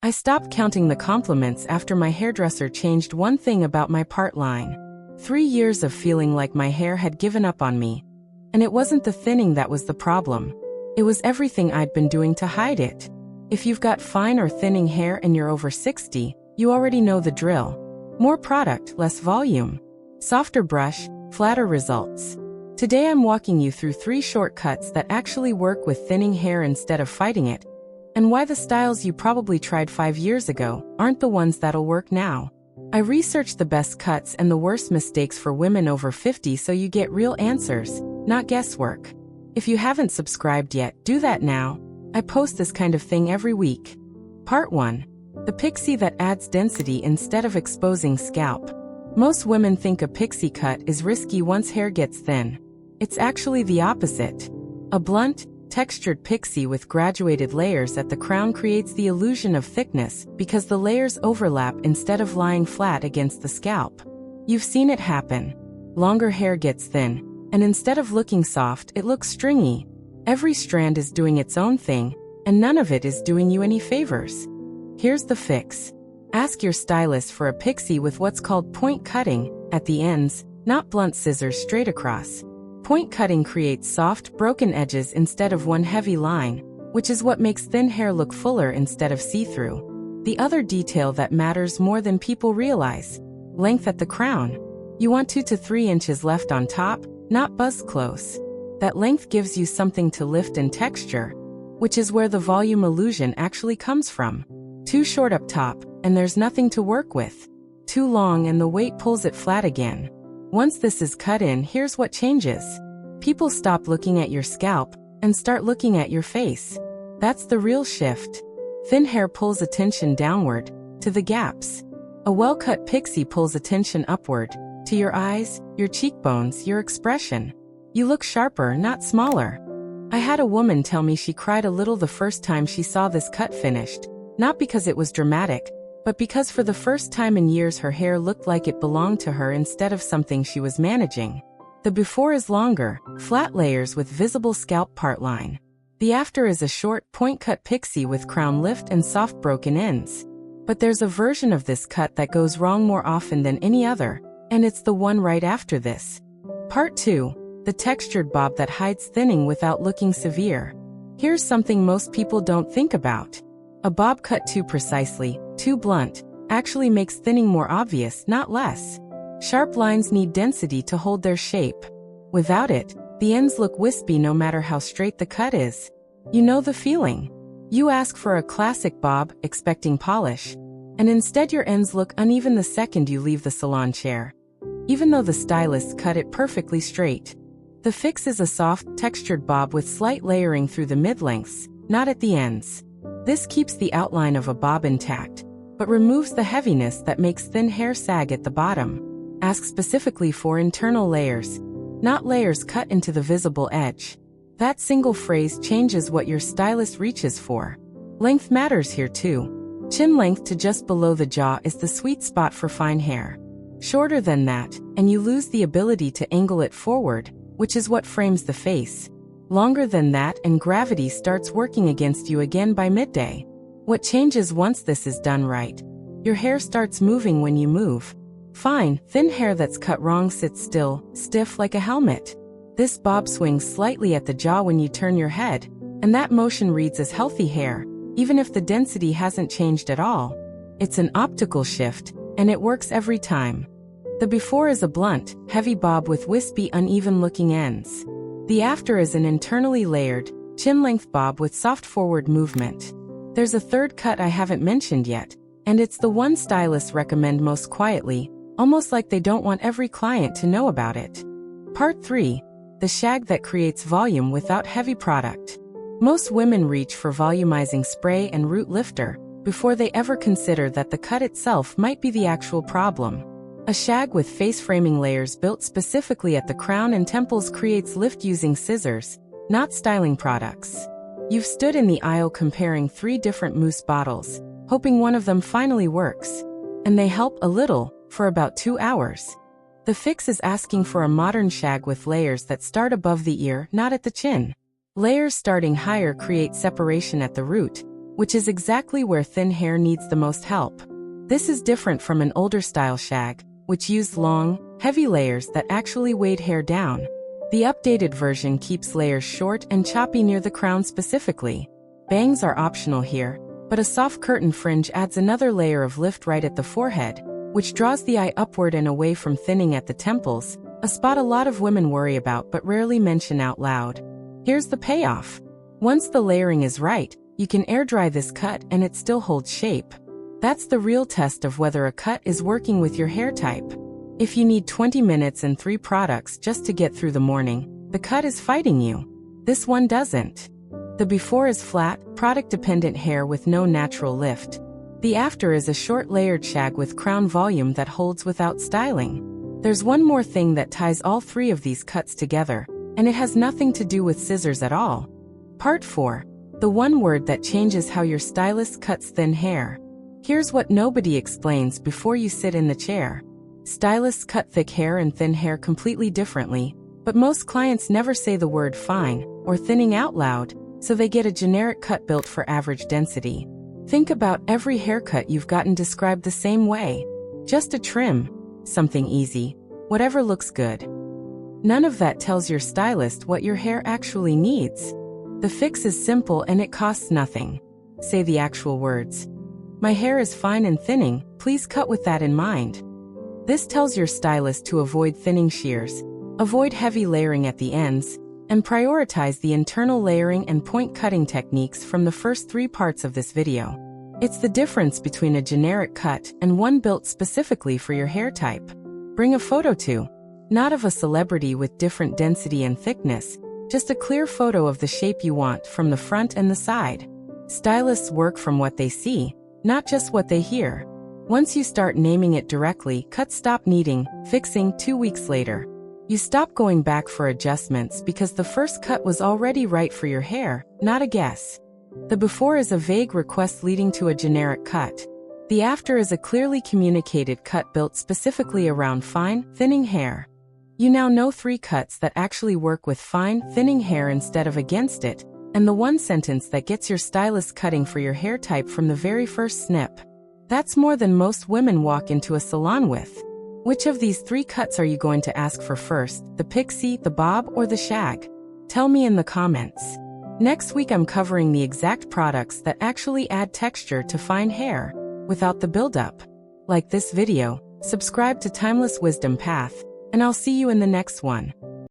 I stopped counting the compliments after my hairdresser changed one thing about my part line. 3 years of feeling like my hair had given up on me. And it wasn't the thinning that was the problem. It was everything I'd been doing to hide it. If you've got fine or thinning hair and you're over 60, you already know the drill. More product, less volume. Softer brush, flatter results. Today I'm walking you through 3 shortcuts that actually work with thinning hair instead of fighting it, and why the styles you probably tried 5 years ago aren't the ones that'll work now. I researched the best cuts and the worst mistakes for women over 50 so you get real answers, not guesswork. If you haven't subscribed yet, do that now. I post this kind of thing every week. Part 1. The Pixie that adds density instead of exposing scalp. Most women think a pixie cut is risky once hair gets thin. It's actually the opposite. A blunt, textured pixie with graduated layers at the crown creates the illusion of thickness because the layers overlap instead of lying flat against the scalp. You've seen it happen. Longer hair gets thin, and instead of looking soft, it looks stringy. Every strand is doing its own thing, and none of it is doing you any favors. Here's the fix. Ask your stylist for a pixie with what's called point cutting at the ends, not blunt scissors straight across. Point cutting creates soft, broken edges instead of one heavy line, which is what makes thin hair look fuller instead of see-through. The other detail that matters more than people realize: length at the crown. You want 2 to 3 inches left on top, not buzz close. That length gives you something to lift and texture, which is where the volume illusion actually comes from. Too short up top, and there's nothing to work with. Too long and the weight pulls it flat again. Once this is cut in, here's what changes. People stop looking at your scalp and start looking at your face. That's the real shift. Thin hair pulls attention downward, to the gaps. A well-cut pixie pulls attention upward, to your eyes, your cheekbones, your expression. You look sharper, not smaller. I had a woman tell me she cried a little the first time she saw this cut finished, not because it was dramatic, but because for the first time in years her hair looked like it belonged to her instead of something she was managing. The before is longer, flat layers with visible scalp part line. The after is a short, point-cut pixie with crown lift and soft broken ends. But there's a version of this cut that goes wrong more often than any other, and it's the one right after this. Part 2. The textured bob that hides thinning without looking severe. Here's something most people don't think about. A bob cut too precisely, too blunt, actually makes thinning more obvious, not less. Sharp lines need density to hold their shape. Without it, the ends look wispy no matter how straight the cut is. You know the feeling. You ask for a classic bob, expecting polish, and instead your ends look uneven the second you leave the salon chair, even though the stylist cut it perfectly straight. The fix is a soft, textured bob with slight layering through the mid-lengths, not at the ends. This keeps the outline of a bob intact, but removes the heaviness that makes thin hair sag at the bottom. Ask specifically for internal layers, not layers cut into the visible edge. That single phrase changes what your stylist reaches for. Length matters here too. Chin length to just below the jaw is the sweet spot for fine hair. Shorter than that, and you lose the ability to angle it forward, which is what frames the face. Longer than that and gravity starts working against you again by midday. What changes once this is done right? Your hair starts moving when you move. Fine, thin hair that's cut wrong sits still, stiff like a helmet. This bob swings slightly at the jaw when you turn your head, and that motion reads as healthy hair, even if the density hasn't changed at all. It's an optical shift, and it works every time. The before is a blunt, heavy bob with wispy, uneven-looking ends. The after is an internally layered, chin-length bob with soft forward movement. There's a third cut I haven't mentioned yet, and it's the one stylists recommend most quietly, almost like they don't want every client to know about it. Part 3. The shag that creates volume without heavy product. Most women reach for volumizing spray and root lifter before they ever consider that the cut itself might be the actual problem. A shag with face-framing layers built specifically at the crown and temples creates lift using scissors, not styling products. You've stood in the aisle comparing 3 different mousse bottles, hoping one of them finally works. And they help a little, for about 2 hours. The fix is asking for a modern shag with layers that start above the ear, not at the chin. Layers starting higher create separation at the root, which is exactly where thin hair needs the most help. This is different from an older style shag, which used long, heavy layers that actually weighed hair down. The updated version keeps layers short and choppy near the crown specifically. Bangs are optional here, but a soft curtain fringe adds another layer of lift right at the forehead, which draws the eye upward and away from thinning at the temples, a spot a lot of women worry about but rarely mention out loud. Here's the payoff. Once the layering is right, you can air dry this cut and it still holds shape. That's the real test of whether a cut is working with your hair type. If you need 20 minutes and 3 products just to get through the morning, the cut is fighting you. This one doesn't. The before is flat, product-dependent hair with no natural lift. The after is a short layered shag with crown volume that holds without styling. There's one more thing that ties all 3 of these cuts together, and it has nothing to do with scissors at all. Part 4. The one word that changes how your stylist cuts thin hair. Here's what nobody explains before you sit in the chair. Stylists cut thick hair and thin hair completely differently, but most clients never say the word fine or thinning out loud, so they get a generic cut built for average density. Think about every haircut you've gotten described the same way. Just a trim, something easy, whatever looks good. None of that tells your stylist what your hair actually needs. The fix is simple and it costs nothing. Say the actual words. My hair is fine and thinning, please cut with that in mind. This tells your stylist to avoid thinning shears, avoid heavy layering at the ends, and prioritize the internal layering and point cutting techniques from the first 3 parts of this video. It's the difference between a generic cut and one built specifically for your hair type. Bring a photo too. Not of a celebrity with different density and thickness, just a clear photo of the shape you want from the front and the side. Stylists work from what they see, not just what they hear. Once you start naming it directly, cuts stop needing fixing 2 weeks later. You stop going back for adjustments because the first cut was already right for your hair, not a guess. The before is a vague request leading to a generic cut. The after is a clearly communicated cut built specifically around fine, thinning hair. You now know 3 cuts that actually work with fine, thinning hair instead of against it, and the one sentence that gets your stylist cutting for your hair type from the very first snip. That's more than most women walk into a salon with. Which of these 3 cuts are you going to ask for first, the pixie, the bob, or the shag? Tell me in the comments. Next week I'm covering the exact products that actually add texture to fine hair, without the buildup. Like this video, subscribe to Timeless Wisdom Path, and I'll see you in the next one.